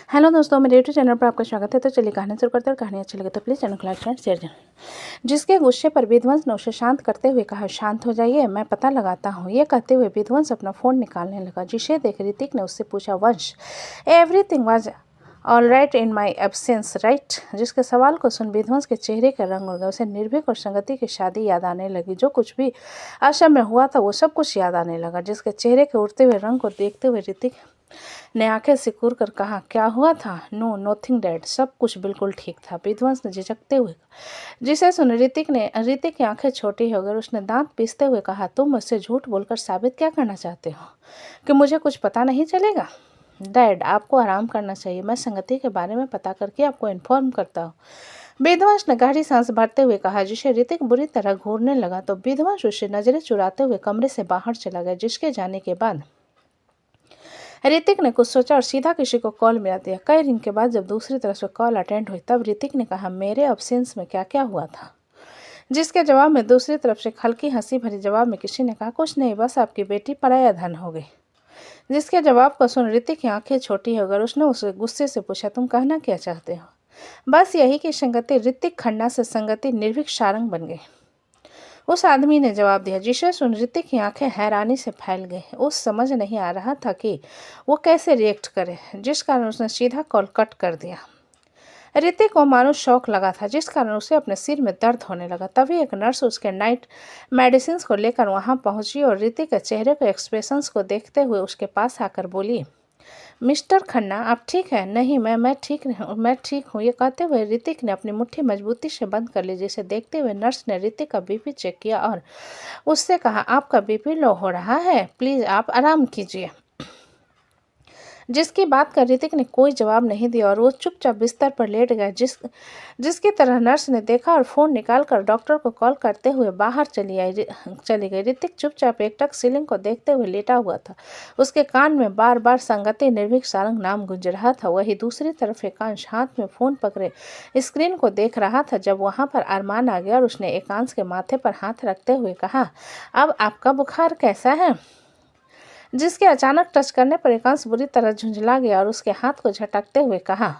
Hello दोस्तों, मेरे YouTube channel पर आपका स्वागत है। तो चलिए कहानी शुरू करते हैं। कहानी अच्छी लगे तो प्लीज़ चैनल को लाइक शेयर जरूर। जिसके गुस्से पर विध्वंस ने उसे शांत करते हुए कहा, शांत हो जाइए, मैं पता लगाता हूँ। ये कहते हुए विध्वंस अपना फ़ोन निकालने लगा, जिसे देख ऋतिक ने उससे पूछा, वंश, everything was all right in my absence right? जिसके सवाल को सुन विध्वंस के चेहरे का रंग उड़ गया। उसे निर्भीक और संगति की शादी याद आने लगी। जो कुछ भी आश्रम में हुआ था वो सब कुछ याद आने लगा। जिसके चेहरे के उड़ते हुए रंग को देखते हुए ऋतिक ने आंखें सिकुड़ कर कहा, क्या हुआ था? नो नोथिंग डैड, सब कुछ बिल्कुल ठीक था। विध्वंस ने झिझकते हुए जिसे सुन ऋतिक की आंखें छोटी हो गई। उसने दांत पीसते हुए कहा, तुम मुझसे झूठ बोलकर साबित क्या करना चाहते हो कि मुझे कुछ पता नहीं चलेगा? डैड, आपको आराम करना चाहिए। मैं संगति के बारे में पता करके आपको इन्फॉर्म करता हूँ। विध्वंस ने गहरी सांस भरते हुए कहा। जिसे ऋतिक बुरी तरह घूरने लगा तो विध्वंस उसे नजरें चुराते हुए कमरे से बाहर चला गया। जिसके जाने के बाद ऋतिक ने कुछ सोचा और सीधा किसी को कॉल मिला दिया। कई रिंग के बाद जब दूसरी तरफ से कॉल अटेंड हुई तब ऋतिक ने कहा, मेरे अब्सेंस में क्या क्या हुआ था? जिसके जवाब में दूसरी तरफ से हल्की हंसी भरी जवाब में किसी ने कहा, कुछ नहीं, बस आपकी बेटी पराया धन हो गई। जिसके जवाब को सुन ऋतिक की आंखें छोटी हो गई। उसने उसे गुस्से से पूछा, तुम कहना क्या चाहते हो? बस यही कि संगति ऋतिक खन्ना से संगति निर्भीक सारंग बन गई। उस आदमी ने जवाब दिया। जिसे सुन ऋतिक की आंखें हैरानी से फैल गई। उस समझ नहीं आ रहा था कि वो कैसे रिएक्ट करे, जिस कारण उसने सीधा कॉल कट कर दिया। ऋतिक को मानो शौक लगा था, जिस कारण उसे अपने सिर में दर्द होने लगा। तभी एक नर्स उसके नाइट मेडिसिन को लेकर वहां पहुंची और ऋतिक के चेहरे के एक्सप्रेशंस को देखते हुए उसके पास आकर बोली, मिस्टर खन्ना, आप ठीक है? नहीं, मैं ठीक हूँ। ये कहते हुए ऋतिक ने अपनी मुट्ठी मजबूती से बंद कर ली। जिसे देखते हुए नर्स ने ऋतिक का बीपी चेक किया और उससे कहा, आपका बीपी लो हो रहा है, प्लीज़ आप आराम कीजिए। जिसकी बात कर ऋतिक ने कोई जवाब नहीं दिया और वो चुपचाप बिस्तर पर लेट गया। जिसकी तरह नर्स ने देखा और फ़ोन निकालकर डॉक्टर को कॉल करते हुए बाहर चली गई। ऋतिक चुपचाप एकटक सीलिंग को देखते हुए लेटा हुआ था। उसके कान में बार बार संगति निर्भीक सारंग नाम गूंज रहा था। वही दूसरी तरफ एकांश हाथ में फ़ोन पकड़े स्क्रीन को देख रहा था। जब वहाँ पर अरमान आ गया और उसने एकांश के माथे पर हाथ रखते हुए कहा, अब आपका बुखार कैसा है? जिसके अचानक टच करने पर एकांश बुरी तरह झुंझला गया और उसके हाथ को झटकते हुए कहा,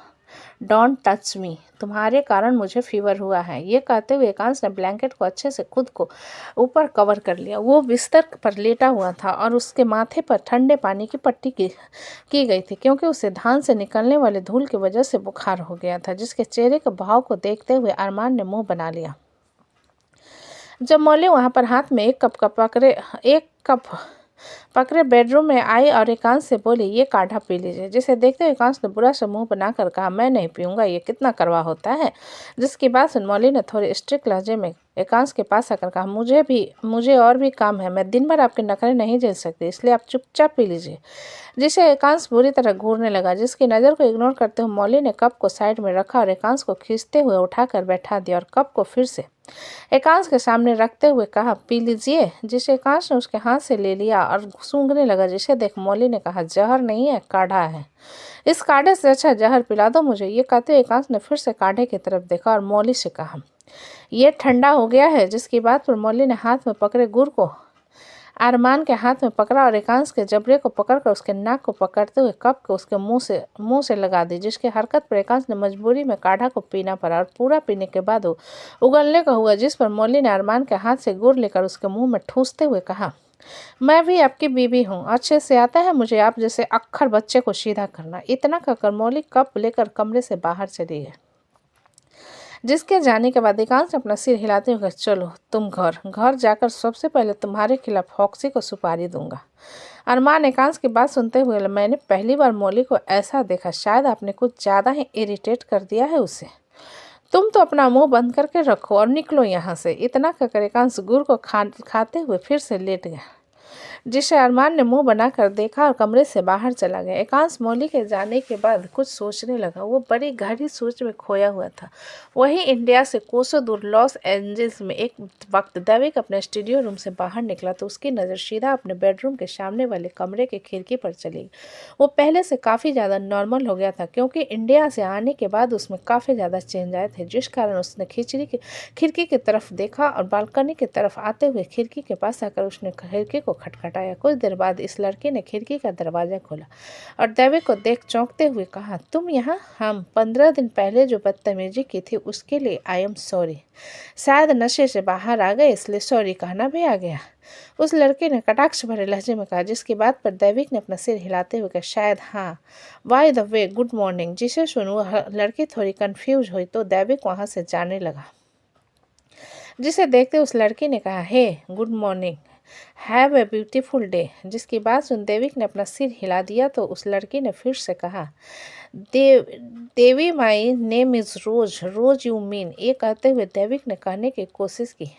डोंट टच मी, तुम्हारे कारण मुझे फीवर हुआ है। ये कहते हुए एकांश ने ब्लैंकेट को अच्छे से खुद को ऊपर कवर कर लिया। वो बिस्तर पर लेटा हुआ था और उसके माथे पर ठंडे पानी की पट्टी की गई थी, क्योंकि उसे धान से निकलने वाले धूल की वजह से बुखार हो गया था। जिसके चेहरे के भाव को देखते हुए अरमान ने मुंह बना लिया। जब मौली वहां पर हाथ में एक कप पकड़े बेडरूम में आई और एकांश से बोली, ये काढ़ा पी लीजिए। जिसे देखते हुए एकांश ने बुरा सा मुंह बनाकर कहा, मैं नहीं पीऊंगा, ये कितना कड़वा होता है। जिसकी बात सुन मौली ने थोड़ी स्ट्रिक्ट लहजे में एकांश के पास आकर कहा, मुझे और भी काम है, मैं दिन भर आपके नखरे नहीं झेल सकती, इसलिए आप चुपचाप पी लीजिए। जिसे एकांश बुरी तरह घूरने लगा। जिसकी नज़र को इग्नोर करते हुए मौली ने कप को साइड में रखा और एकांश को खींचते हुए उठाकर बैठा दिया और कप को फिर से एकांश के सामने रखते हुए कहा, पी लीजिए। जिसे एकांश ने उसके हाथ से ले लिया और सूंघने लगा। जिसे देख मौली ने कहा, जहर नहीं है, काढ़ा है, इस काढ़े से अच्छा जहर पिला दो मुझे। ये कहते हुए एकांश ने फिर से काढ़े की तरफ देखा और मौली से कहा, यह ठंडा हो गया है। जिसकी बात पर मौली ने हाथ में पकड़े गुड़ को अरमान के हाथ में पकड़ा और एकांश के जबड़े को पकड़कर उसके नाक को पकड़ते हुए कप को उसके मुंह से लगा दी। जिसकी हरकत पर एकांश ने मजबूरी में काढ़ा को पीना पड़ा और पूरा पीने के बाद वो उगलने का हुआ। जिस पर मौली ने अरमान के हाथ से गुड़ लेकर उसके मुंह में ठूसते हुए कहा, मैं भी आपकी बीवी हूँ, अच्छे से आता है मुझे आप जैसे अक्खर बच्चे को सीधा करना। इतना कहकर मौली कप लेकर कमरे से बाहर चली गई। जिसके जाने के बाद एकांश अपना सिर हिलाते हुए, चलो तुम घर जाकर सबसे पहले तुम्हारे खिलाफ फॉक्सी को सुपारी दूंगा। अरमान एकांश की बात सुनते हुए, मैंने पहली बार मौली को ऐसा देखा, शायद आपने कुछ ज़्यादा ही इरिटेट कर दिया है उसे। तुम तो अपना मुंह बंद करके रखो और निकलो यहाँ से। इतना कहकर एकांश गुड़ को खाते हुए फिर से लेट गया। जिसे अरमान ने मुंह बनाकर देखा और कमरे से बाहर चला गया। एकांश मौली के जाने के बाद कुछ सोचने लगा। वो बड़ी गहरी सोच में खोया हुआ था। वहीं इंडिया से कोसों दूर लॉस एंजल्स में एक वक्त दैविक अपने स्टूडियो रूम से बाहर निकला तो उसकी नज़र सीधा अपने बेडरूम के सामने वाले कमरे के खिड़की पर चली। वो पहले से काफ़ी ज़्यादा नॉर्मल हो गया था, क्योंकि इंडिया से आने के बाद उसमें काफ़ी ज़्यादा चेंज आए थे, जिस कारण उसने खिड़की की तरफ देखा और बालकनी की तरफ आते हुए खिड़की के पास आकर उसने खिड़की को खटखटाया। खटखटाया। कुछ देर बाद इस लड़की ने खिड़की का दरवाज़ा खोला और दैविक को देख चौंकते हुए कहा, तुम यहाँ? हम 15 दिन पहले जो बदतमीजी की थी उसके लिए आई एम सॉरी। शायद नशे से बाहर आ गए इसलिए सॉरी कहना भी आ गया, उस लड़के ने कटाक्ष भरे लहजे में कहा, जिसकी बात पर दैविक ने अपना सिर हिलाते हुए कहा, शायद हाँ। Bye the way good morning. जिसे सुन वह लड़की थोड़ी कंफ्यूज हुई तो दैविक वहाँ से जाने लगा। जिसे देखते उस लड़की ने कहा, hey good morning, have a beautiful day. जिसकी बात सुन दैविक ने अपना सिर हिला दिया तो उस लड़की ने फिर से कहा, Devi my name is Rose. Rose you mean. ये कहते हुए दैविक ने कहने की कोशिश की,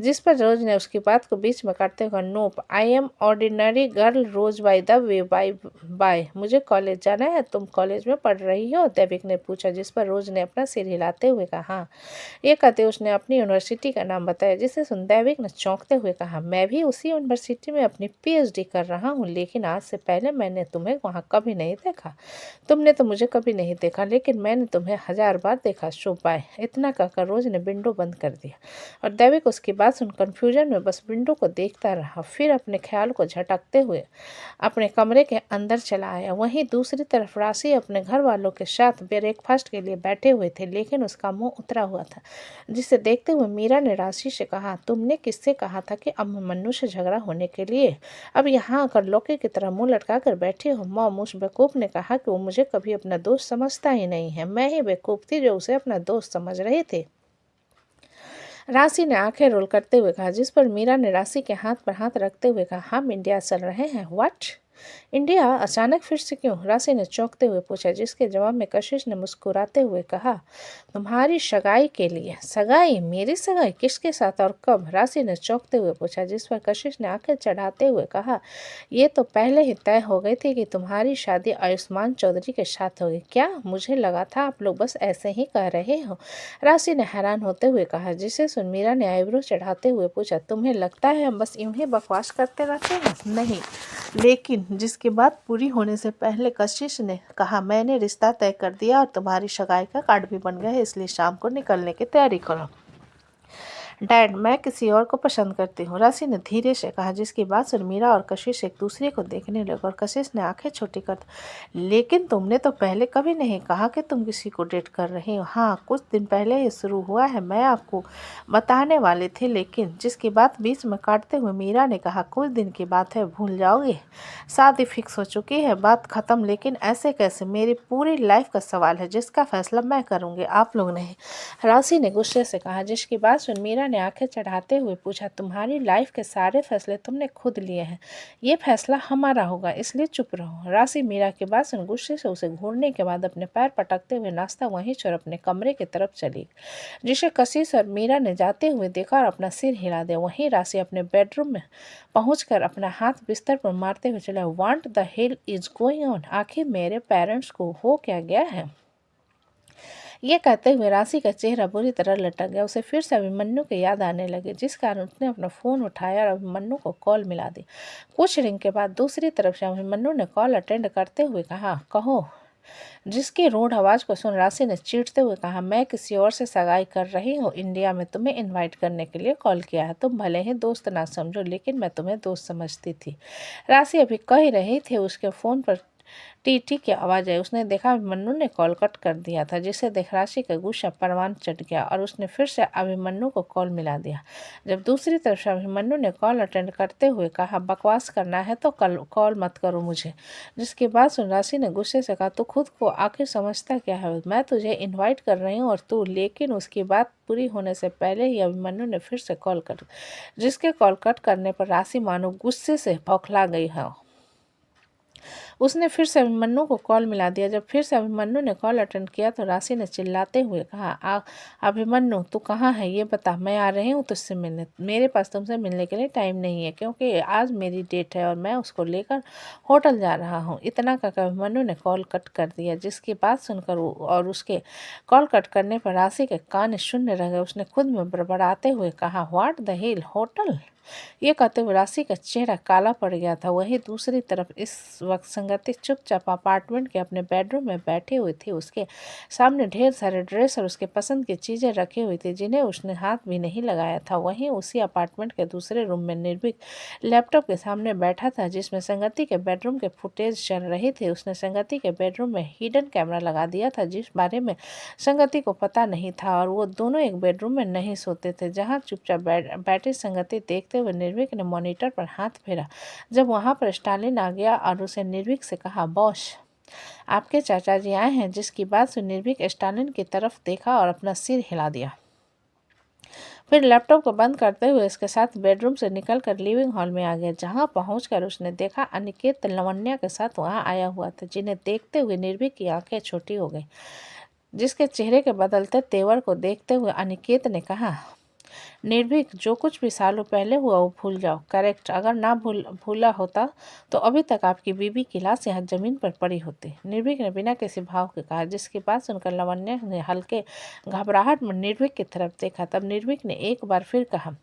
जिस पर रोज ने उसकी बात को बीच में काटते हुए, nope, I am ordinary girl Rose by the way. Bye bye. मुझे कॉलेज जाना है। तुम कॉलेज में पढ़ रही हो? दैविक ने पूछा, जिस पर रोज ने अपना सिर हिलाते हुए कहा, हाँ। ये कहते उसने अपनी यूनिवर्सिटी का नाम बताया, जिसे सुन दैविक ने चौंकते हुए कहा, मैं भी उसी यूनिवर्सिटी में अपनी पीएचडी कर रहा हूँ, लेकिन आज से पहले मैंने तुम्हें वहाँ कभी नहीं देखा। तुमने तो मुझे कभी नहीं देखा, लेकिन मैंने तुम्हें 1000 बार देखा। शुभ बाय। इतना कहकर रोज ने विंडो बंद कर दिया और दैविक उसकी बात सुन कंफ्यूजन में बस विंडो को देखता रहा। फिर अपने ख्याल को झटकते हुए अपने कमरे के अंदर चला आया। वहीं दूसरी तरफ राशि अपने घर वालों के साथ ब्रेकफास्ट के लिए बैठे हुए थे, लेकिन उसका मुंह उतरा हुआ था। जिसे देखते हुए मीरा ने राशि से कहा, तुमने किससे कहा था कि अब मन्नू से झगड़ा होने के लिए अब यहाँ आकर लौके की तरह मुंह लटका कर बैठे हो? मॉम, उस बेवकूफ़ ने कहा कि वो मुझे कभी अपना दोस्त समझता ही नहीं है। मैं ही बेवकूफ़ थी जो उसे अपना दोस्त समझ रही थी। राशि ने आंखें रोल करते हुए कहा, जिस पर मीरा ने राशि के हाथ पर हाथ रखते हुए कहा, हम इंडिया चल रहे हैं। व्हाट? इंडिया? अचानक फिर से क्यों? राशि ने चौंकते हुए पूछा, जिसके जवाब में कशिश ने मुस्कुराते हुए कहा, तुम्हारी सगाई के लिए। सगाई? मेरी सगाई? किसके साथ और कब? राशि ने चौंकते हुए पूछा, जिस पर कशिश ने आंखें चढ़ाते हुए कहा, ये तो पहले ही तय हो गई थी कि तुम्हारी शादी आयुष्मान चौधरी के साथ होगी। क्या? मुझे लगा था आप लोग बस ऐसे ही कह रहे हो। राशि ने हैरान होते हुए कहा, जिसे सुन मीरा ने आईब्रो चढ़ाते हुए पूछा, तुम्हें लगता है हम बस यूं ही बकवास करते रहते हैं? नहीं, लेकिन जिसकी बात पूरी होने से पहले कशिश ने कहा, मैंने रिश्ता तय कर दिया और तुम्हारी सगाई का कार्ड भी बन गया है, इसलिए शाम को निकलने की तैयारी करो। डैड, मैं किसी और को पसंद करती हूँ, राशि ने धीरे से कहा। जिसकी बात सुन मीरा और कशिश एक दूसरे को देखने लगे और कशिश ने आंखें छोटी कर, लेकिन तुमने तो पहले कभी नहीं कहा कि तुम किसी को डेट कर रही हो। हाँ, कुछ दिन पहले ये शुरू हुआ है, मैं आपको बताने वाले थे, लेकिन जिसकी बात बीच में काटते हुए मीरा ने कहा, कुछ दिन की बात है, भूल जाओगे। शादी फिक्स हो चुकी है, बात खत्म। लेकिन ऐसे कैसे? मेरी पूरी लाइफ का सवाल है, जिसका फैसला मैं करूँगी, आप लोग नहीं, राशि ने गुस्से से कहा। जिसकी बात सुन मीरा ने आंखें चढ़ाते हुए पूछा, तुम्हारी लाइफ के सारे फैसले तुमने खुद लिए हैं, ये फैसला हमारा होगा, इसलिए चुप रहो। राशि मीरा की बात सुन गुस्से से उसे घूरने के बाद अपने पैर पटकते हुए नाश्ता वहीं छोड़ अपने कमरे की तरफ चली, जिसे कशिश और मीरा ने जाते हुए देखा और अपना सिर हिला दिया। वहीं राशि अपने बेडरूम में पहुंचकर अपना हाथ बिस्तर पर मारते हुए चला, what the hell is going on? आखिर मेरे पेरेंट्स को हो क्या गया है? ये कहते हुए राशि का चेहरा बुरी तरह लटक गया। उसे फिर से अभिमन्यु की याद आने लगी, जिस कारण उसने अपना फ़ोन उठाया और अभिमन्यु को कॉल मिला दी। कुछ रिंग के बाद दूसरी तरफ से अभिमन्यु ने कॉल अटेंड करते हुए कहा, कहो। जिसकी रूढ़ आवाज़ को सुन राशि ने चीढ़ते हुए कहा, मैं किसी और से सगाई कर रही हूँ। इंडिया में तुम्हें इनवाइट करने के लिए कॉल किया है। तुम भले ही दोस्त ना समझो, लेकिन मैं तुम्हें दोस्त समझती थी। राशि अभी कह रही थी, उसके फ़ोन पर टी की आवाज़ आई। उसने देखा अभिमन्यु ने कॉल कट कर दिया था, जिसे देख राशि का गुस्सा परवान चढ़ गया और उसने फिर से अभिमन्यु को कॉल मिला दिया। जब दूसरी तरफ से अभिमन्यु ने कॉल अटेंड करते हुए कहा, बकवास करना है तो कल कॉल मत करो मुझे। जिसके बाद सुन राशि ने गुस्से से कहा, तू खुद को आखिर समझता क्या है? मैं तुझे इन्वाइट कर रही हूँ और तू। लेकिन उसकी बात पूरी होने से पहले ही अभिमन्यु ने फिर से कॉल कर, जिसके कॉल कट करने पर राशि मानो गुस्से से बौखला गई है। उसने फिर से अभिमन्यु को कॉल मिला दिया। जब फिर से अभिमन्यु ने कॉल अटेंड किया तो राशि ने चिल्लाते हुए कहा, अभिमन्यु तू कहाँ है? ये बता, मैं आ रही हूँ तुझसे मिलने। मेरे पास तुमसे मिलने के लिए टाइम नहीं है, क्योंकि आज मेरी डेट है और मैं उसको लेकर होटल जा रहा हूँ। इतना कहकर अभिमन्यु ने कॉल कट कर दिया। जिसकी बात सुनकर और उसके कॉल कट करने पर राशि के कान शून्य रह गए। उसने खुद में बड़बड़ाते हुए कहा, व्हाट द हेल? होटल? ये कहते हुए राशि का चेहरा काला पड़ गया था। वहीं दूसरी तरफ इस वक्त संगति चुपचाप अपार्टमेंट के अपने बेडरूम में बैठी हुई थी। उसके सामने ढेर सारे ड्रेस और उसके पसंद की चीजें रखी हुई थी जिन्हें उसने हाथ भी नहीं लगाया था। वहीं उसी अपार्टमेंट के दूसरे रूम में निर्भीक लैपटॉप के सामने बैठा था जिसमें संगति के बेडरूम के फुटेज चल रही थी। उसने संगति के बेडरूम में हिडन कैमरा लगा दिया था जिस बारे में संगति को पता नहीं था और वो दोनों एक बेडरूम में नहीं सोते थे। जहां चुपचाप बैठी संगति देखते हुए निर्भीक ने मॉनिटर पर हाथ फेरा। जब वहां पर स्टालिन आ गया और उसे निर्भीक से कहा, बॉस आपके चाचा जी आए हैं। जिसकी बात सुन निर्भीक स्टालिन की तरफ देखा और अपना सिर हिला दिया। फिर लैपटॉप को बंद करते हुए इसके साथ बेडरूम से निकलकर लिविंग हॉल में आ गया। जहां पहुंचकर उसने देखा अनिकेत लवण्या के साथ वहां आया हुआ था जिन्हें देखते हुए निर्भीक की आंखें छोटी हो गई। जिसके चेहरे के बदलते तेवर को देखते हुए अनिकेत ने कहा, निर्भीक जो कुछ भी सालों पहले हुआ वो भूल जाओ। करेक्ट, अगर ना भूला होता तो अभी तक आपकी बीबी की लाश यहाँ जमीन पर पड़ी होती। निर्भीक ने बिना किसी भाव के कहा। जिसकी बात सुनकर लवण्या ने हल्के घबराहट में निर्भीक की तरफ देखा। तब निर्भीक ने एक बार फिर कहा,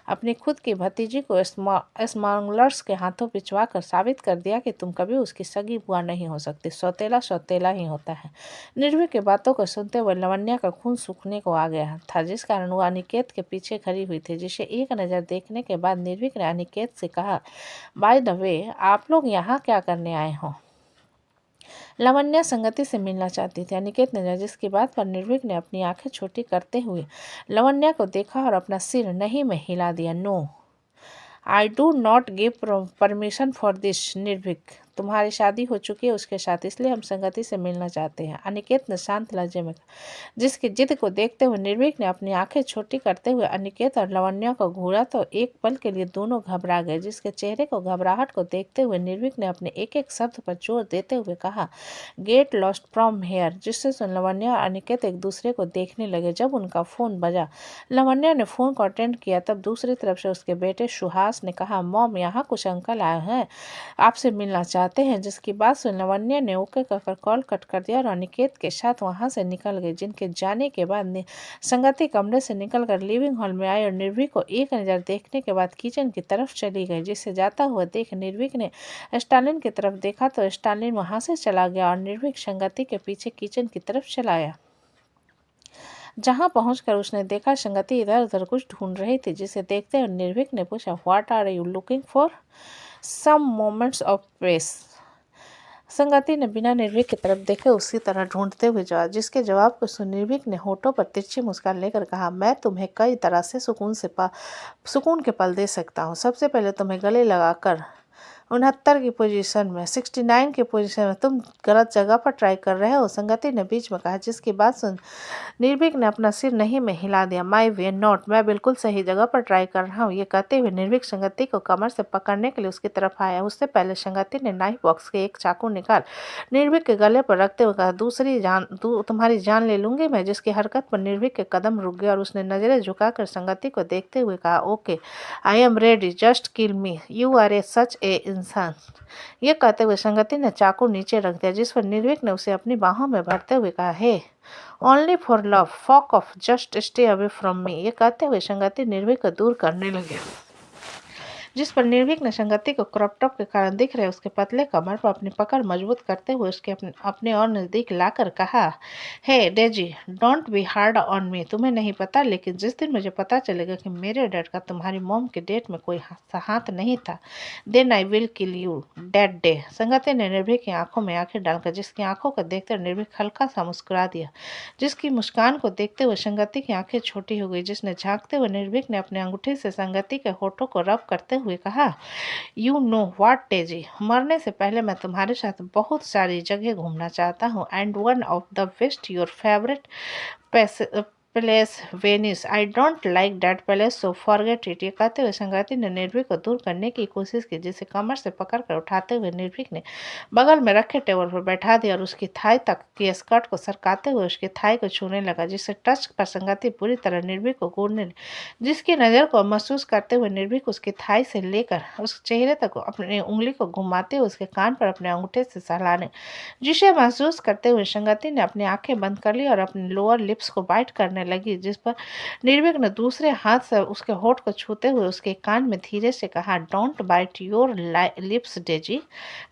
अपनी खुद की भतीजी को स्मगलर्स के हाथों भिजवा कर साबित कर दिया कि तुम कभी उसकी सगी बुआ नहीं हो सकती। सौतेला सौतेला ही होता है। निर्भीक की बातों को सुनते हुए लवण्या का खून सूखने को आ गया था जिस कारण वो अनिकेत के पीछे खड़ी हुई थी। जिसे एक नज़र देखने के बाद निर्भीक ने अनिकेत से कहा, बाय द वे आप लोग यहाँ क्या करने आए हो? लवण्या संगति से मिलना चाहती थी। अनिकेत ने जिसकी बात पर निर्भीक ने अपनी आंखें छोटी करते हुए लवण्या को देखा और अपना सिर नहीं में हिला दिया। No, I do not give permission for this. Nirbhik, तुम्हारी शादी हो चुकी है उसके साथ, इसलिए हम संगति से मिलना चाहते हैं। अनिकेत ने शांत लहजे में कहा। जिसकी जिद को देखते हुए निर्भीक ने अपनी आंखें छोटी करते हुए अनिकेत और लवण्या को घूरा तो एक पल के लिए दोनों घबरा गए। जिसके चेहरे को घबराहट को देखते हुए निर्भीक ने अपने एक एक शब्द पर जोर देते हुए कहा, गेट लॉस्ट फ्रॉम हेयर। जिससे सुन लवण्या और अनिकेत एक दूसरे को देखने लगे। जब उनका फोन बजा, लवण्या ने फोन को अटेंड किया। तब दूसरी तरफ से उसके बेटे सुहास ने कहा, मॉम यहाँ कुछ अंकल आए हैं, आपसे मिलना चाहते हैं। जिसकी बात सुन लवण्या ने ओके कहकर कॉल कट कर दिया और अनिकेत के साथ वहां से निकल गई। जिनके जाने के बाद संगति कमरे से निकलकर लिविंग हॉल में आई और निर्भीक को एक नज़र देखने के बाद किचन की तरफ चली गई। जिससे जाता हुआ देख निर्भीक ने स्टालिन की तरफ देखा तो स्टालिन वहां से चला गया और निर्भीक संगति के पीछे किचन की तरफ चला आया। जहां पहुंचकर उसने देखा संगति इधर उधर कुछ ढूंढ रही थी। जिसे देखते हुए निर्भीक ने पूछा, what are you looking for? Some moments of peace. Sangati ने बिना निर्भीक की तरफ देखे उसी तरह ढूंढते हुए जवाब। जिसके जवाब को सुन निर्भीक ने होठों पर तिरछी मुस्कान लेकर कहा, मैं तुम्हें कई तरह से सुकून के पल दे सकता हूँ। सबसे पहले तुम्हें गले लगाकर 69 की पोजीशन में 69 की पोजीशन में तुम गलत जगह पर ट्राई कर रहे हो, संगति ने बीच में कहा। जिसकी बात सुन निर्भीक ने अपना सिर नहीं में हिला दिया। माई वे नॉट, मैं बिल्कुल सही जगह पर ट्राई कर रहा हूँ। ये कहते हुए निर्भीक संगति को कमर से पकड़ने के लिए उसकी तरफ आया। उससे पहले संगति ने नाइफ बॉक्स के एक चाकू निकाल निर्भीक के गले पर रखते हुए कहा, तुम्हारी जान ले लूंगी मैं। जिसकी हरकत पर निर्भीक के कदम रुक गए और उसने नजरें झुकाकर संगति को देखते हुए कहा, okay I am ready, just kill me, you are a such a इंसान। ये कहते हुए संगति ने चाकू नीचे रख दिया। जिस पर निर्भीक ने उसे अपनी बाहों में भरते हुए कहा, hey only for love, fuck off, just stay away from me. ये कहते हुए संगति निर्भीक को दूर करने लगे। जिस पर निर्भीक ने संगति को क्रॉप टॉप के कारण दिख रहे उसके पतले कमर पर अपनी पकड़ मजबूत करते हुए उसके अपने और नजदीक लाकर कहा, hey Daisy, don't be hard on me. तुम्हें नहीं पता, लेकिन जिस दिन मुझे पता चलेगा कि मेरे डैड का तुम्हारी मॉम के डेट में कोई हाथ नहीं था, then I will kill you that day. Sangati ने निर्भीक की आंखों में आंखें डालकर जिसकी आंखों को देखकर निर्भीक हल्का सा मुस्कुरा दिया। जिसकी मुस्कान को देखते हुए संगति की आंखें छोटी हो गई। जिसने झांकते हुए निर्भीक ने अपने अंगूठे से संगति के होठों को रब करते हुए कहा, यू नो व्हाट डेजी, मरने से पहले मैं तुम्हारे साथ बहुत सारी जगह घूमना चाहता हूँ and one of the best your favourite place Venice. I don't like that place so forget it. ये कहते हुए संगति ने निर्भीक को दूर करने की कोशिश की। जिसे कमर से पकड़कर उठाते हुए निर्भीक ने बगल में रखे टेबल पर बैठा दिया और उसकी थाई तक की स्कर्ट को सरकाते हुए उसकी थाई को छूने लगा। जिससे टच पर संगति पूरी तरह निर्भीक को घूरने लगी। जिसकी नज़र को महसूस करते हुए निर्भीक उसकी थाई से लेकर उस चेहरे तक अपनी उंगली को घुमाते हुए उसके कान पर अपने अंगूठे से सहलाने, जिसे महसूस करते हुए संगति ने अपनी आंखें बंद कर ली और अपने लोअर लिप्स को बाइट करने करने लगी, जिस पर निर्भीक ने दूसरे हाथ से उसके होठ को छूते हुए उसके कान में धीरे से कहा, don't bite your lips Daisy.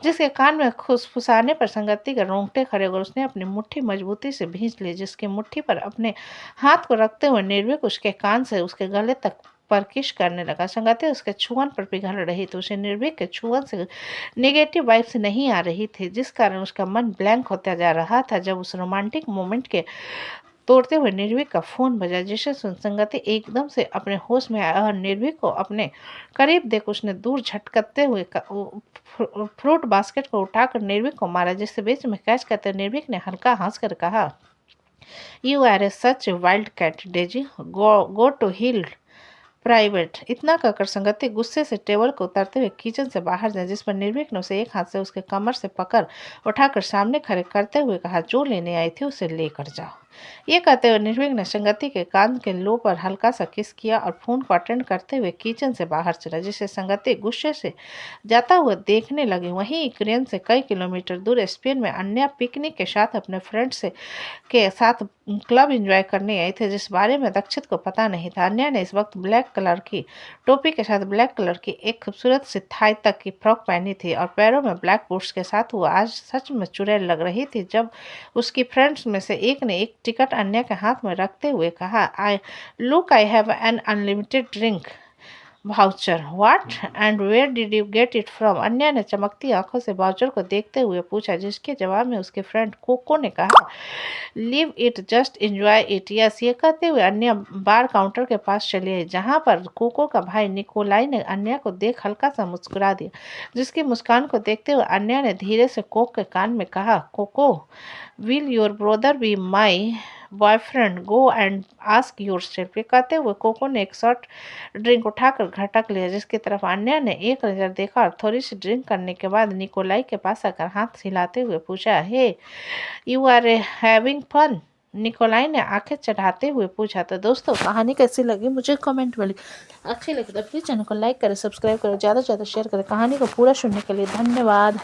जिसके कान में फुसफुसाने पर संगति के रोंगटे खड़े हो गए। उसने अपनी मुट्ठी मजबूती से भींच ली। जिसकी मुट्ठी पर अपने हाथ को रखते हुए निर्भीक उसके कान से उसके गले तक पर किश करने लगा। संगति उसके छुअन पर पिघल रही थी। उसे निर्भीक के छुअन से नेगेटिव वाइब्स नहीं आ रही थी, जिस कारण उसका मन ब्लैंक होता जा रहा था। जब उस रोमांटिक मोमेंट के तोड़ते हुए निर्भीक का फोन बजा, जिसे सुन संगति एकदम से अपने होश में आया और निर्भीक को अपने करीब देख उसने दूर झटकते हुए फ्रूट बास्केट को उठाकर निर्भीक को मारा, जिससे बीच में कैच करते निर्भीक ने हल्का हंसकर कहा, you are a such a wild cat Daisy, go to hell private. इतना कहकर संगति गुस्से से टेबल को उतरते हुए किचन से बाहर जाए, जिस पर निर्भीक ने उसे एक हाथ से उसके कमर से पकड़ उठाकर सामने खड़े करते हुए कहा, जो लेने आई थी उसे लेकर जाओ। ये कहते हुए निर्भीक ने संगति के कान के लो पर हल्का सा किस किया और फोन को अटेंड करते हुए किचन से बाहर चला, जिसे संगति गुस्से से जाता हुआ देखने लगी। वहीं यूक्रेन से कई किलोमीटर दूर स्पेन में अन्य पिकनिक के साथ अपने फ्रेंड से के साथ क्लब एंजॉय करने आई थे, जिस बारे में दक्षित को पता नहीं था। अन्य ने इस वक्त ब्लैक कलर की टोपी के साथ ब्लैक कलर की एक खूबसूरत सी थाई तक की फ्रॉक पहनी थी और पैरों में ब्लैक बूट्स के साथ वो आज सच में चुड़ैल लग रही थी। जब उसकी फ्रेंड्स में से एक ने एक टिकट अन्य के हाथ में रखते हुए कहा, I have an unlimited drink voucher, what and where did you get it from. अन्य ने चमकती आंखों से वाउचर को देखते हुए पूछा, जिसके जवाब में उसके फ्रेंड कोको ने कहा, leave it, just enjoy it. Yes. ये कहते हुए अन्य बार काउंटर के पास चली आई, जहां पर कोको का भाई निकोलाई ने अन्य को देख हल्का सा मुस्कुरा दिया। जिसकी मुस्कान को देखते हुए अन्य ने धीरे से कोको के कान में कहा, Coco, will your brother be my boyfriend, go and ask yourself. ये कहते हुए कोको ने एक शॉर्ट ड्रिंक उठाकर घटक लिया, जिसकी तरफ अन्य ने एक नज़र देखा और थोड़ी सी ड्रिंक करने के बाद निकोलाई के पास आकर हाथ हिलाते हुए पूछा, hey, you are having fun. Nikolai ने आंखें चढ़ाते हुए पूछा। तो दोस्तों, कहानी कैसी लगी मुझे कमेंट में अच्छी लगी तो प्लीज़ चैनल को लाइक करें, सब्सक्राइब करें, ज़्यादा से ज़्यादा शेयर करें। कहानी को पूरा सुनने के लिए धन्यवाद।